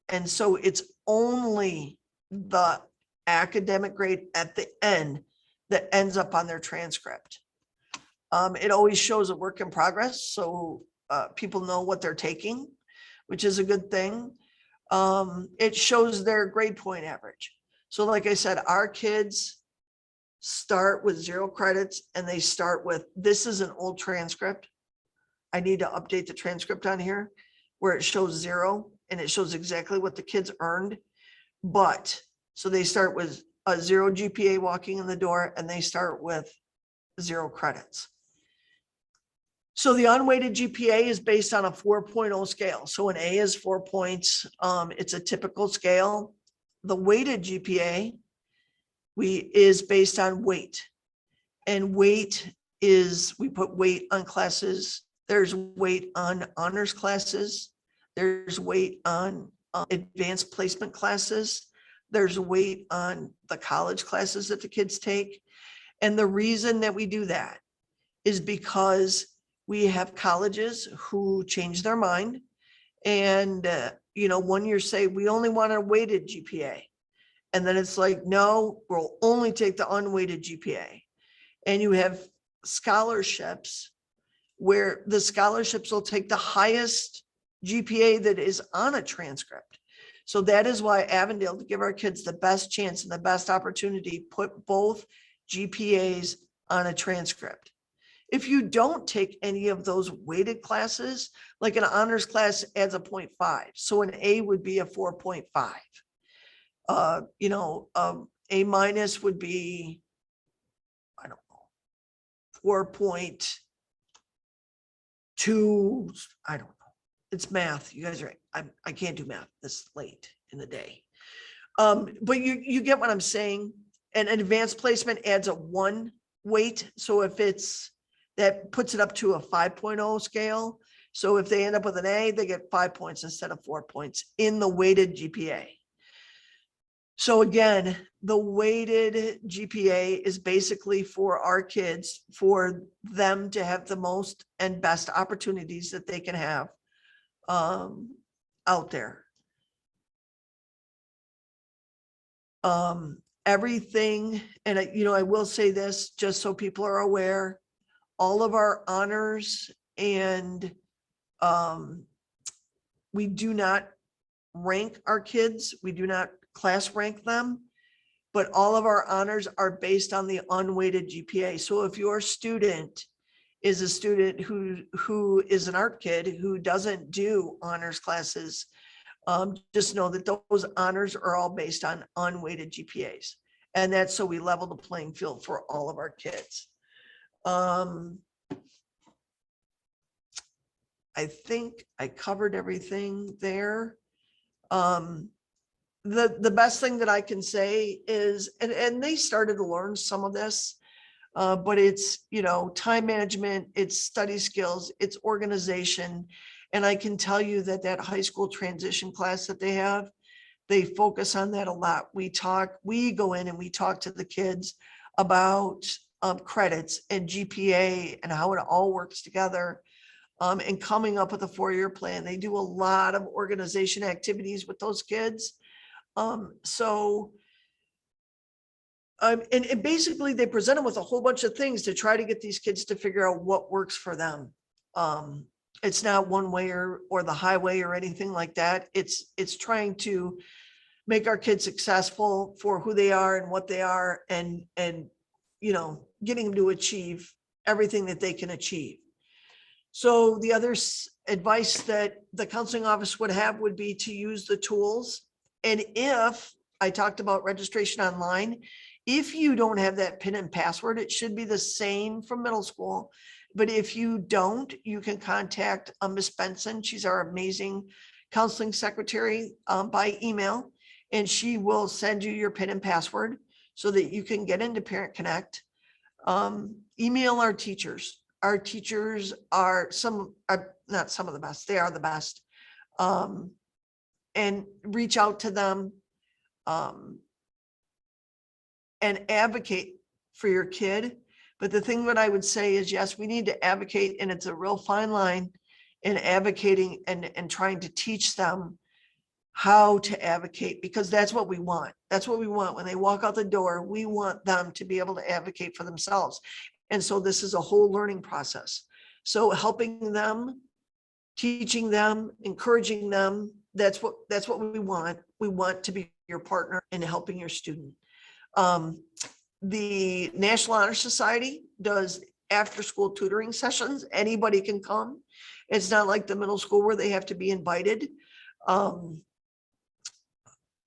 And so it's only the academic grade at the end that ends up on their transcript. It always shows a work in progress, so people know what they're taking, which is a good thing. It shows their grade point average. So like I said, our kids start with 0 credits and they start with, this is an old transcript. I need to update the transcript on here where it shows 0 and it shows exactly what the kids earned. But so they start with a 0 GPA walking in the door and they start with 0 credits. So the unweighted GPA is based on a 4.0 scale. So an A is 4 points. It's a typical scale. The weighted GPA is based on weight. And weight is, we put weight on classes. There's weight on honors classes. There's weight on advanced placement classes. There's weight on the college classes that the kids take. And the reason that we do that is because we have colleges who change their mind and, 1 year say, we only want a weighted GPA. And then it's like, no, we'll only take the unweighted GPA. And you have scholarships where the scholarships will take the highest GPA that is on a transcript. So that is why Avondale, to give our kids the best chance and the best opportunity, put both GPAs on a transcript. If you don't take any of those weighted classes, like an honors class adds a 0.5. So an A would be a 4.5. A minus would be, I don't know, 4.2. I don't know. It's math. You guys are, I can't do math this late in the day. But you get what I'm saying. And an advanced placement adds a 1 weight. So if that puts it up to a 5.0 scale. So if they end up with an A, they get 5 points instead of 4 points in the weighted GPA. So again, the weighted GPA is basically for our kids, for them to have the most and best opportunities that they can have out there. Everything, and I will say this just so people are aware, all of our honors and we do not rank our kids. We do not class rank them, but all of our honors are based on the unweighted GPA. So if your student is a student who is an art kid who doesn't do honors classes, just know that those honors are all based on unweighted GPAs. And that's so we level the playing field for all of our kids. I think I covered everything there. The best thing that I can say is, and they started to learn some of this, but it's, time management, it's study skills, it's organization. And I can tell you that high school transition class that they have, they focus on that a lot. We go in and we talk to the kids about credits and GPA and how it all works together. And coming up with a 4-year plan. They do a lot of organization activities with those kids. And basically they present them with a whole bunch of things to try to get these kids to figure out what works for them. It's not one way or the highway or anything like that. It's trying to make our kids successful for who they are and what they are, and getting them to achieve everything that they can achieve. So the other advice that the counseling office would have would be to use the tools. And if I talked about registration online, if you don't have that PIN and password, it should be the same from middle school. But if you don't, you can contact Ms. Benson. She's our amazing counseling secretary by email, and she will send you your PIN and password so that you can get into Parent Connect. Email our teachers. Our teachers are not some of the best, they are the best. And reach out to them and advocate for your kid. But the thing that I would say is, yes, we need to advocate, and it's a real fine line in advocating and trying to teach them how to advocate, because that's what we want. That's what we want when they walk out the door. We want them to be able to advocate for themselves. And so this is a whole learning process. So helping them, teaching them, encouraging them, that's what we want. We want to be your partner in helping your student. The National Honor Society does after-school tutoring sessions. Anybody can come. It's not like the middle school where they have to be invited.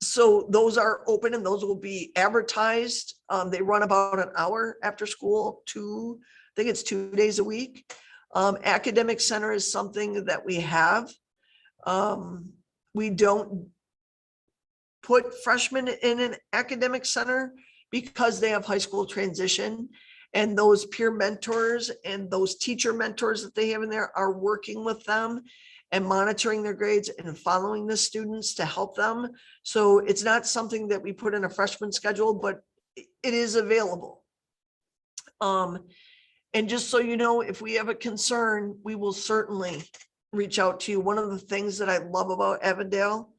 So those are open and those will be advertised. They run about an hour after school, I think it's 2 days a week. Academic Center is something that we have. We don't put freshmen in an academic center because they have high school transition, and those peer mentors and those teacher mentors that they have in there are working with them and monitoring their grades and following the students to help them. So it's not something that we put in a freshman schedule, but it is available. And just so you know, if we have a concern, we will certainly reach out to you. One of the things that I love about Avondale,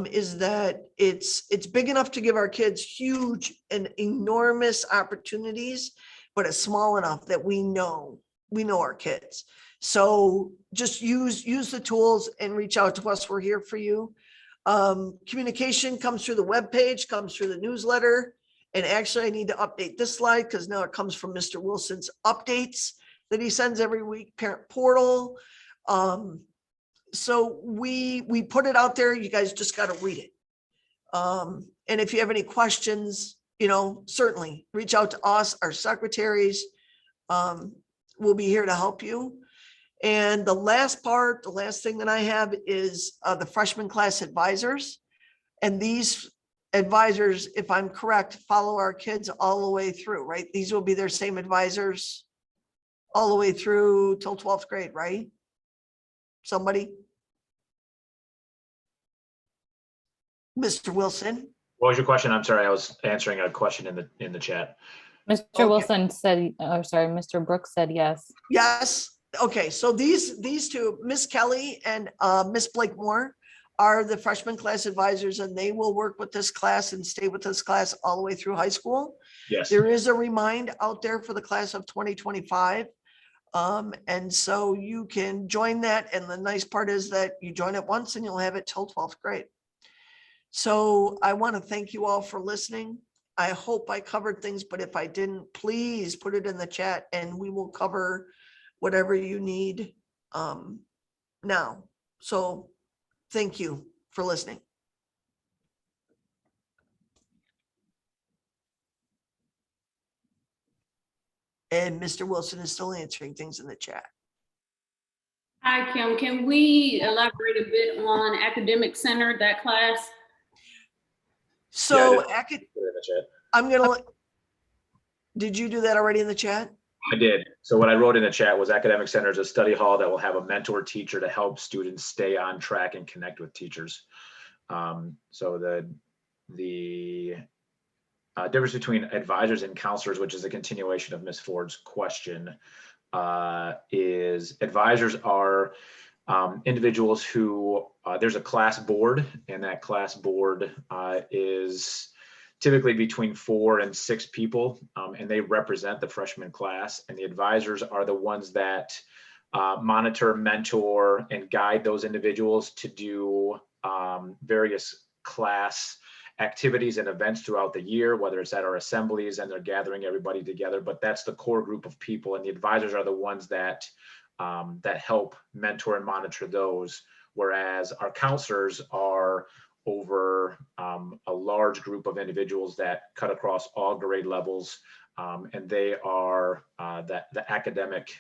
is that it's big enough to give our kids huge and enormous opportunities, but it's small enough that we know our kids. So just use the tools and reach out to us. We're here for you. Communication comes through the webpage, comes through the newsletter. And actually I need to update this slide because now it comes from Mr. Wilson's updates that he sends every week, parent portal. So we put it out there. You guys just got to read it. And if you have any questions, certainly reach out to us, our secretaries. We'll be here to help you. And the last thing that I have is the freshman class advisors. And these advisors, if I'm correct, follow our kids all the way through, right? These will be their same advisors all the way through till 12th grade, right? Somebody? Mr. Wilson? What was your question? I'm sorry, I was answering a question in the chat. Mr. Okay. Wilson said, Mr. Brooks said yes. Yes. Okay, so these two, Miss Kelly and Miss Blakemore, are the freshman class advisors, and they will work with this class and stay with this class all the way through high school. Yes. There is a remind out there for the class of 2025. And so you can join that. And the nice part is that you join it once and you'll have it till 12th grade. So I want to thank you all for listening. I hope I covered things, but if I didn't, please put it in the chat and we will cover whatever you need now. So thank you for listening. And Mr. Wilson is still answering things in the chat. Hi, Kim. Can we elaborate a bit on Academic Center, that class? So Yeah, I'm gonna did you do that already in the chat? I did. So what I wrote in the chat was Academic Center is a study hall that will have a mentor teacher to help students stay on track and connect with teachers. So the difference between advisors and counselors, which is a continuation of Ms. Ford's question, is advisors are individuals who there's a class board, and that class board is typically between 4 and 6 people, and they represent the freshman class, and the advisors are the ones that monitor, mentor, and guide those individuals to do various class activities and events throughout the year, whether it's at our assemblies and they're gathering everybody together. But that's the core group of people, and the advisors are the ones that that help mentor and monitor those, whereas our counselors are over a large group of individuals that cut across all grade levels, and they are the academic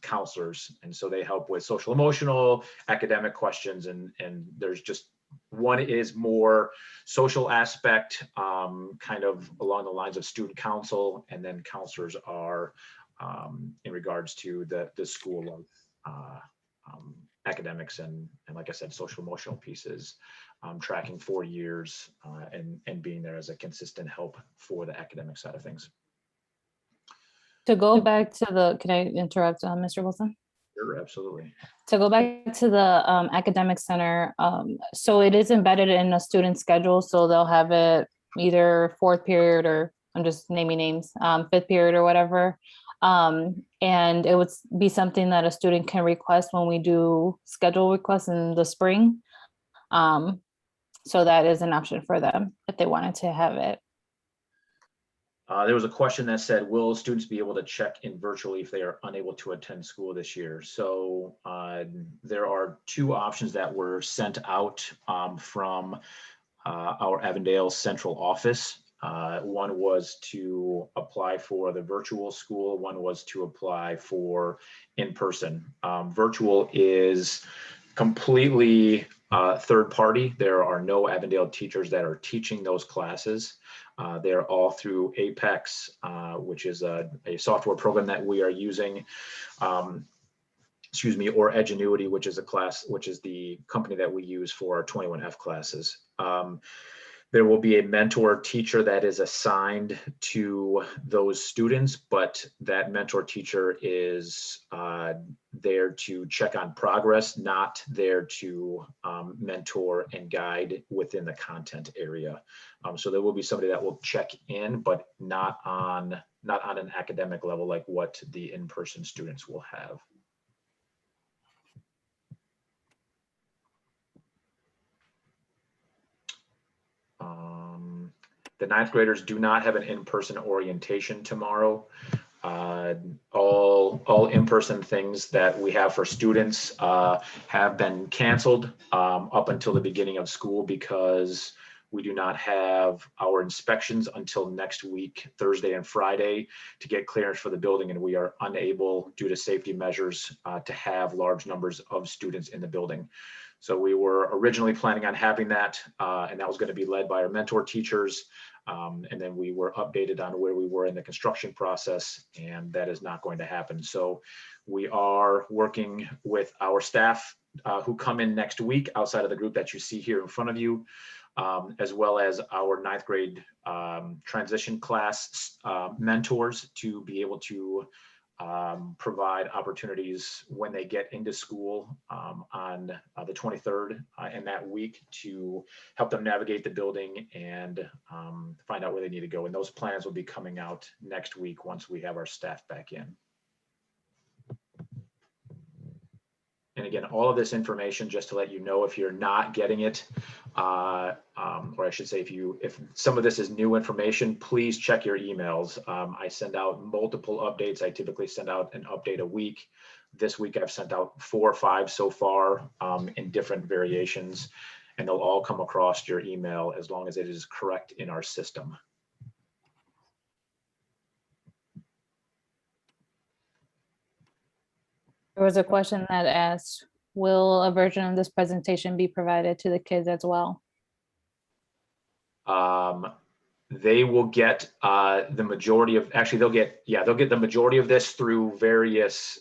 counselors, and so they help with social emotional academic questions, and there's just one is more social aspect, kind of along the lines of student council, and then counselors are in regards to the school of academics and like I said, social emotional pieces, tracking 4 years and being there as a consistent help for the academic side of things. To go back to the, can I interrupt, Mr. Wilson? Sure, absolutely. To go back to the academic center, so it is embedded in a student schedule, so they'll have it either 4th period, or I'm just naming names, 5th period or whatever. And it would be something that a student can request when we do schedule requests in the spring. So that is an option for them if they wanted to have it. There was a question that said, will students be able to check in virtually if they are unable to attend school this year? So there are 2 options that were sent out from our Avondale central office. One was to apply for the virtual school. One was to apply for in-person. Virtual is completely third party. There are no Avondale teachers that are teaching those classes. They're all through Apex, which is a software program that we are using, or Edgenuity, which is the company that we use for our 21F classes. There will be a mentor teacher that is assigned to those students, but that mentor teacher is there to check on progress, not there to mentor and guide within the content area. So there will be somebody that will check in, but not on an academic level like what the in-person students will have. The ninth graders do not have an in-person orientation tomorrow. All in-person things that we have for students have been canceled up until the beginning of school because we do not have our inspections until next week, Thursday and Friday, to get clearance for the building, and we are unable, due to safety measures, to have large numbers of students in the building. So we were originally planning on having that, and that was going to be led by our mentor teachers. And then we were updated on where we were in the construction process, and that is not going to happen. So we are working with our staff who come in next week outside of the group that you see here in front of you, as well as our ninth grade transition class mentors to be able to provide opportunities when they get into school on the 23rd in that week to help them navigate the building and find out where they need to go. And those plans will be coming out next week once we have our staff back in. And again, all of this information, just to let you know, if you're not getting it, or I should say, if some of this is new information, please check your emails. I send out multiple updates. I typically send out an update a week. This week I've sent out 4 or 5 so far in different variations, and they'll all come across your email as long as it is correct in our system. There was a question that asked, will a version of this presentation be provided to the kids as well? They will get the majority of, actually they'll get the majority of this through various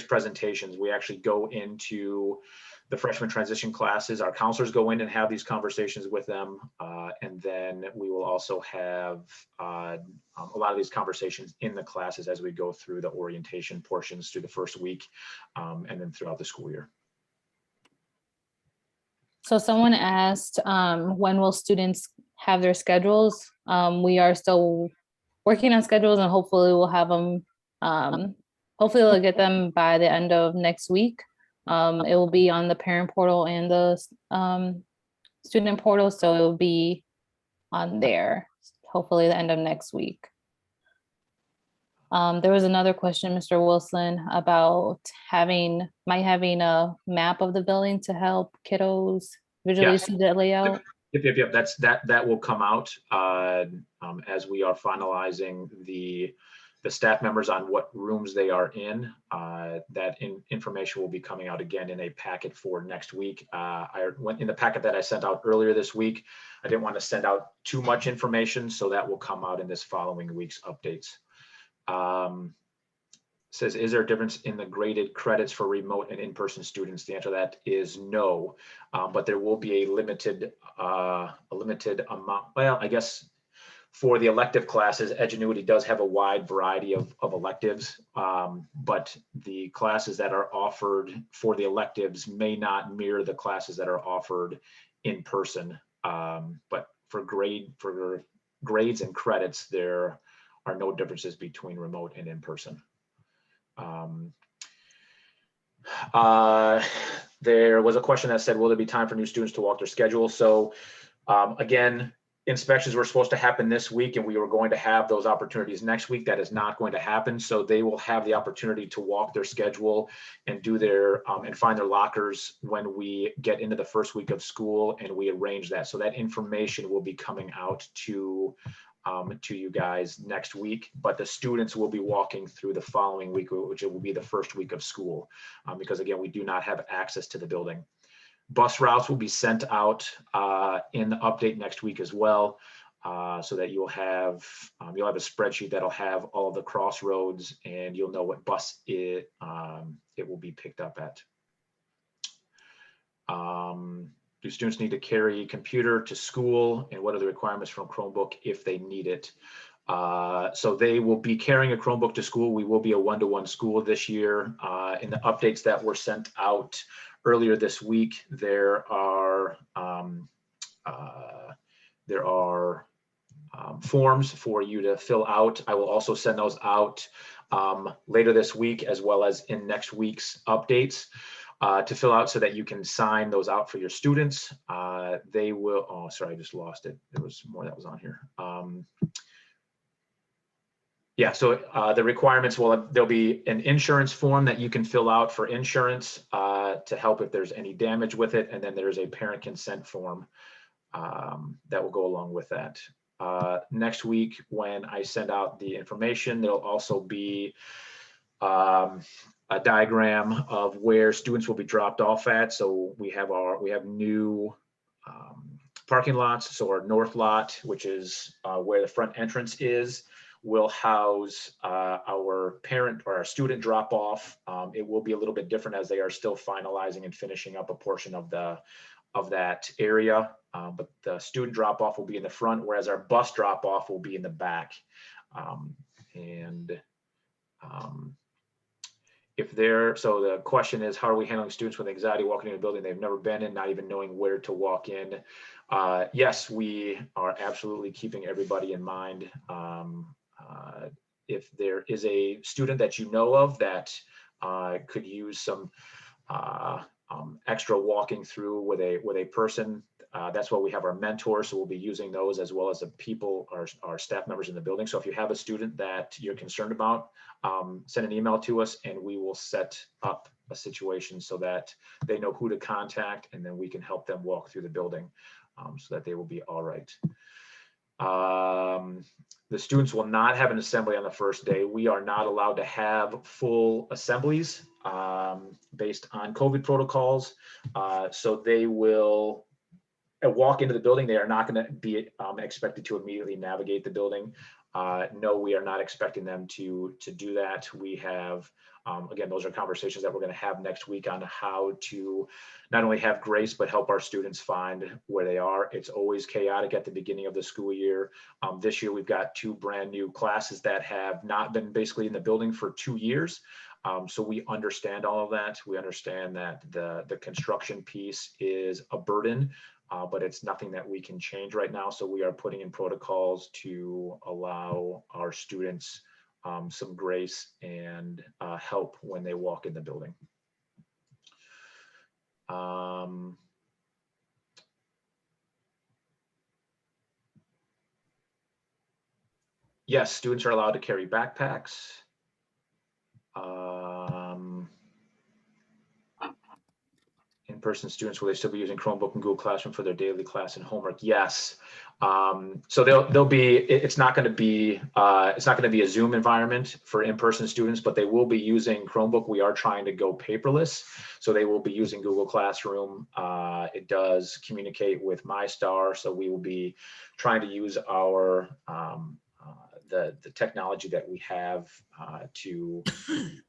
presentations. We actually go into the freshman transition classes. Our counselors go in and have these conversations with them. And then we will also have a lot of these conversations in the classes as we go through the orientation portions through the first week and then throughout the school year. So someone asked, when will students have their schedules? We are still working on schedules, and hopefully we'll have them, hopefully we'll get them by the end of next week. It will be on the parent portal and the student portal, so it will be on there, hopefully the end of next week. There was another question, Mr. Wilson, about having a map of the building to help kiddos visually see the layout. Yep. That will come out as we are finalizing the staff members on what rooms they are in. That information will be coming out again in a packet for next week. I went in the packet that I sent out earlier this week. I didn't want to send out too much information, so that will come out in this following week's updates. Says, is there a difference in the graded credits for remote and in-person students? The answer to that is no, but there will be a limited amount. Well, I guess for the elective classes, Edgenuity does have a wide variety of electives, but the classes that are offered for the electives may not mirror the classes that are offered in person. But for grades and credits, there are no differences between remote and in person. There was a question that said, will there be time for new students to walk their schedule? So again, inspections were supposed to happen this week, and we were going to have those opportunities next week. That is not going to happen. So they will have the opportunity to walk their schedule and do their and find their lockers when we get into the first week of school, and we arrange that. So that information will be coming out to you guys next week, but the students will be walking through the following week, which will be the first week of school, because again, we do not have access to the building. Bus routes will be sent out in the update next week as well, so that you'll have a spreadsheet that'll have all of the crossroads, and you'll know what bus it will be picked up at. do students need to carry a computer to school, and what are the requirements from Chromebook if they need it? So they will be carrying a Chromebook to school. We will be a one-to-one school this year. In the updates that were sent out earlier this week, there are forms for you to fill out. I will also send those out later this week, as well as in next week's updates to fill out so that you can sign those out for your students. They will, oh, sorry, I just lost it. There was more that was on here. Yeah, so the requirements there'll be an insurance form that you can fill out for insurance to help if there's any damage with it. And then there's a parent consent form that will go along with that. Next week, when I send out the information, there'll also be a diagram of where students will be dropped off at. So we have new parking lots. So our north lot, which is where the front entrance is, will house our parent or our student drop off. It will be a little bit different as they are still finalizing and finishing up a portion of that area. But the student drop off will be in the front, whereas our bus drop off will be in the back. So the question is, how are we handling students with anxiety walking in a building they've never been in, not even knowing where to walk in? Yes, we are absolutely keeping everybody in mind. If there is a student that you know of that could use some extra walking through with a person, that's why we have our mentors. So we'll be using those as well as the people, our staff members in the building. So if you have a student that you're concerned about, send an email to us and we will set up a situation so that they know who to contact, and then we can help them walk through the building so that they will be all right. The students will not have an assembly on the first day. We are not allowed to have full assemblies based on COVID protocols. So they will walk into the building. They are not going to be expected to immediately navigate the building. No, we are not expecting them to do that. We have, again, those are conversations that we're going to have next week on how to not only have grace, but help our students find where they are. It's always chaotic at the beginning of the school year. This year, we've got 2 brand new classes that have not been basically in the building for 2 years. So we understand all of that. We understand that the construction piece is a burden, but it's nothing that we can change right now. So we are putting in protocols to allow our students some grace and help when they walk in the building. Yes, students are allowed to carry backpacks. In-person students, will they still be using Chromebook and Google Classroom for their daily class and homework? Yes. So they'll be. It's not going to be a Zoom environment for in-person students, but they will be using Chromebook. We are trying to go paperless, so they will be using Google Classroom. It does communicate with MyStar, so we will be trying to use our the technology that we have to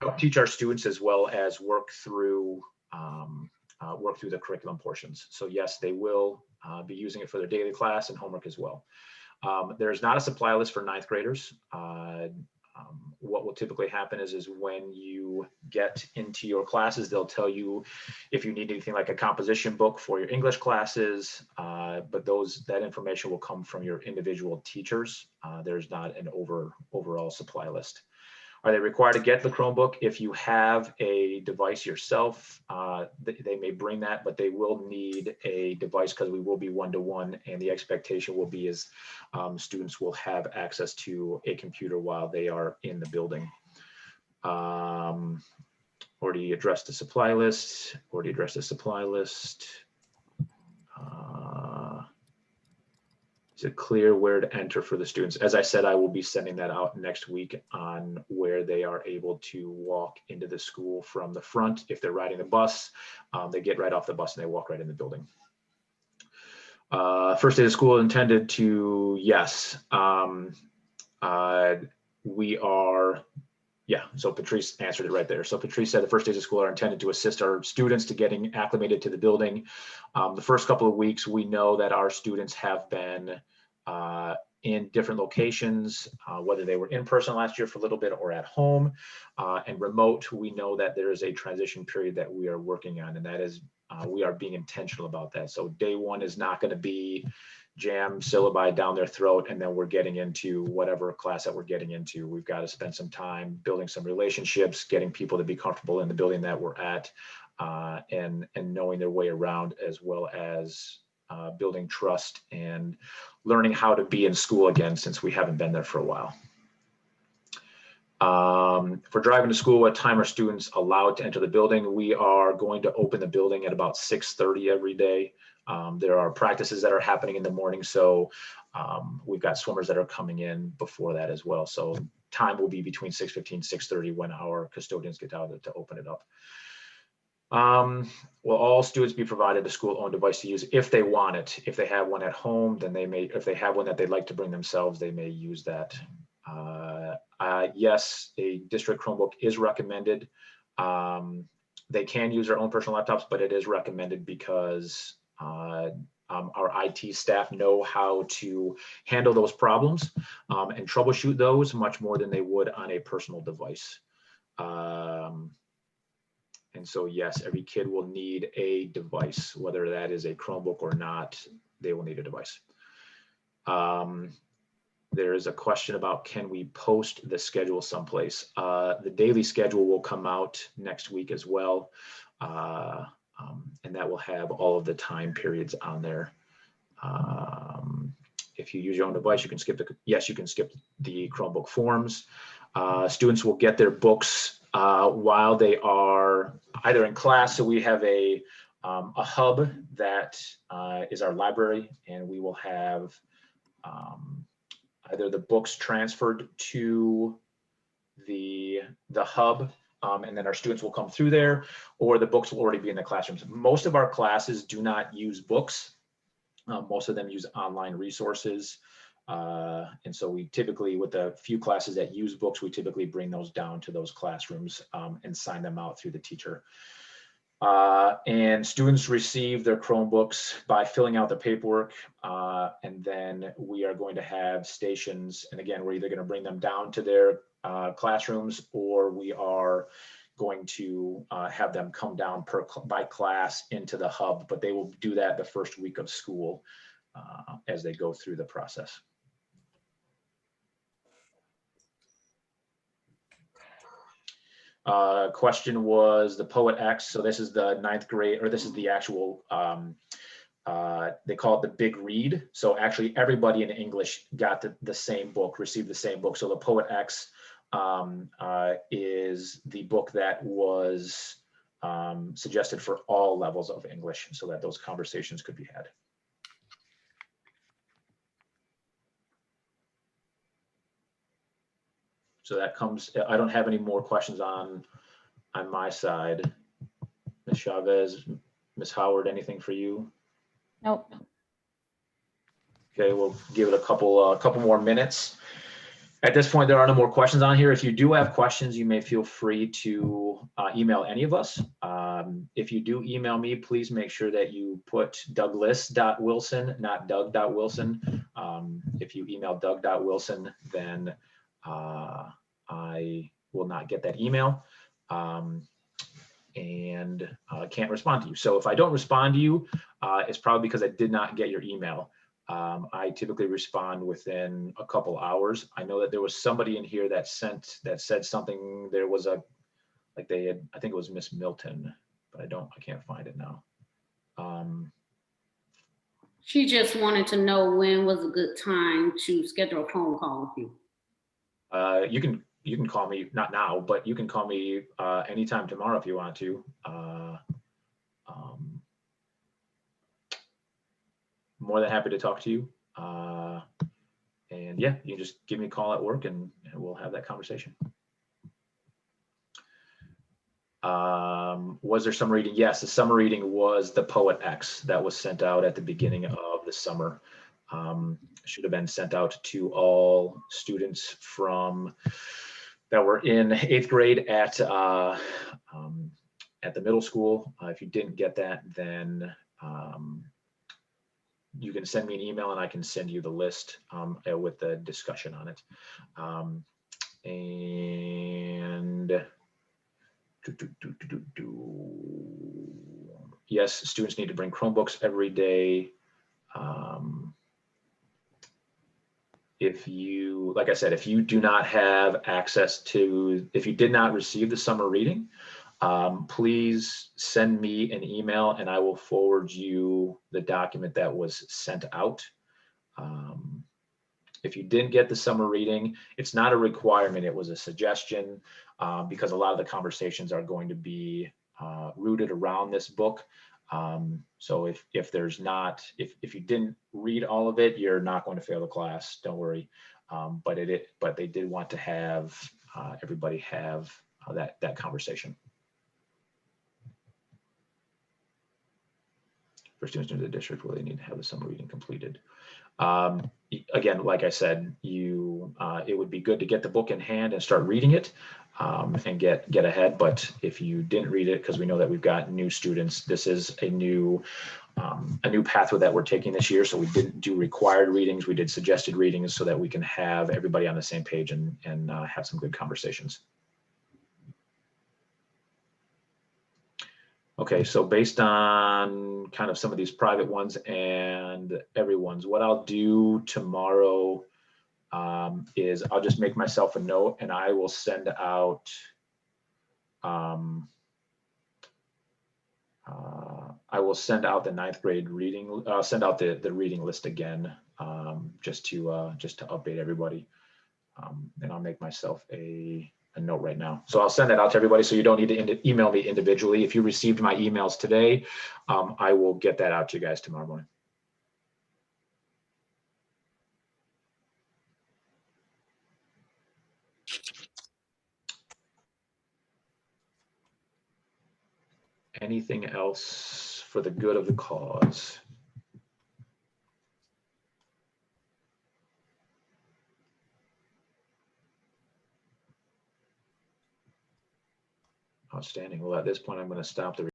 help teach our students as well as work through the curriculum portions. So yes, they will be using it for their daily class and homework as well. There's not a supply list for 9th graders. What will typically happen is when you get into your classes, they'll tell you if you need anything like a composition book for your English classes, but that information will come from your individual teachers. There's not an overall supply list. Are they required to get the Chromebook? If you have a device yourself, they may bring that, but they will need a device because we will be one-to-one, and the expectation will be is students will have access to a computer while they are in the building. Already addressed the supply list. Is it clear where to enter for the students? As I said, I will be sending that out next week on where they are able to walk into the school from the front. If they're riding the bus, they get right off the bus and they walk right in the building. First day of school intended to, yes. We are Yeah, so Patrice answered it right there. So Patrice said the first days of school are intended to assist our students to getting acclimated to the building. The first couple of weeks, we know that our students have been in different locations, whether they were in person last year for a little bit or at home and remote. We know that there is a transition period that we are working on, and that is we are being intentional about that. So day one is not going to be jam syllabi down their throat and then we're getting into whatever class that we're getting into. We've got to spend some time building some relationships, getting people to be comfortable in the building that we're at, and knowing their way around, as well as building trust and learning how to be in school again, since we haven't been there for a while. For driving to school, what time are students allowed to enter the building? We are going to open the building at about 6:30 every day. There are practices that are happening in the morning, so we've got swimmers that are coming in before that as well. So time will be between 6:15 and 6:30 when our custodians get out to open it up. Will all students be provided a school-owned device to use if they want it? If they have one at home, then they may. If they have one that they'd like to bring themselves, they may use that. Yes, a district Chromebook is recommended. They can use their own personal laptops, but it is recommended because our IT staff know how to handle those problems and troubleshoot those much more than they would on a personal device. And so, yes, every kid will need a device, whether that is a Chromebook or not, they will need a device. There is a question about, can we post the schedule someplace? The daily schedule will come out next week as well. And that will have all of the time periods on there. If you use your own device, you can skip you can skip the Chromebook forms. Students will get their books while they are either in class. So we have a hub that is our library, and we will have either the books transferred to the hub, and then our students will come through there, or the books will already be in the classrooms. Most of our classes do not use books. Most of them use online resources. And so we typically, with the few classes that use books, we typically bring those down to those classrooms and sign them out through the teacher. And students receive their Chromebooks by filling out the paperwork. And then we are going to have stations. And again, we're either going to bring them down to their classrooms, or we are going to have them come down by class into the hub, but they will do that the first week of school as they go through the process. Question was the Poet X. So this is the 9th grade, or this is the actual, they call it the big read. So actually everybody in English got the same book, received the same book. So the Poet X is the book that was suggested for all levels of English, so that those conversations could be had. So that comes, I don't have any more questions on my side. Ms. Chavez, Ms. Howard, anything for you? Nope. Okay, we'll give it a couple more minutes. At this point, there are no more questions on here. If you do have questions, you may feel free to email any of us. If you do email me, please make sure that you put Douglas.Wilson, not Doug.Wilson. If you email Doug.Wilson, then I will not get that email and can't respond to you. So if I don't respond to you, it's probably because I did not get your email. I typically respond within a couple hours. I know that there was somebody in here that said something. There was I think it was Miss Milton, but I can't find it now. She just wanted to know when was a good time to schedule a phone call with you. You can call me, not now, but you can call me anytime tomorrow if you want to. More than happy to talk to you. And yeah, you just give me a call at work and we'll have that conversation. Was there summer reading? Yes, the summer reading was the Poet X that was sent out at the beginning of the summer. Should have been sent out to all students from that were in 8th grade at the middle school. If you didn't get that, then you can send me an email and I can send you the list with the discussion on it. Yes, students need to bring Chromebooks every day. If you, like I said, if you do not have access to, if you did not receive the summer reading, please send me an email and I will forward you the document that was sent out. If you didn't get the summer reading, it's not a requirement, it was a suggestion, because a lot of the conversations are going to be rooted around this book. So if there's not, if you didn't read all of it, you're not going to fail the class, don't worry. But they did want to have everybody have that conversation. For students in the district, will they need to have the summer reading completed? Again, like I said, it would be good to get the book in hand and start reading it and get ahead. But if you didn't read it, because we know that we've got new students, this is a new pathway that we're taking this year. So we didn't do required readings, we did suggested readings so that we can have everybody on the same page and have some good conversations. Okay, so based on kind of some of these private ones and everyone's, what I'll do tomorrow is I'll just make myself a note and I will send out the 9th grade reading. I'll send out the reading list again, just to update everybody. And I'll make myself a note right now. So I'll send that out to everybody so you don't need to email me individually. If you received my emails today, I will get that out to you guys tomorrow morning. Anything else for the good of the cause? Outstanding. Well, at this point, I'm going to stop the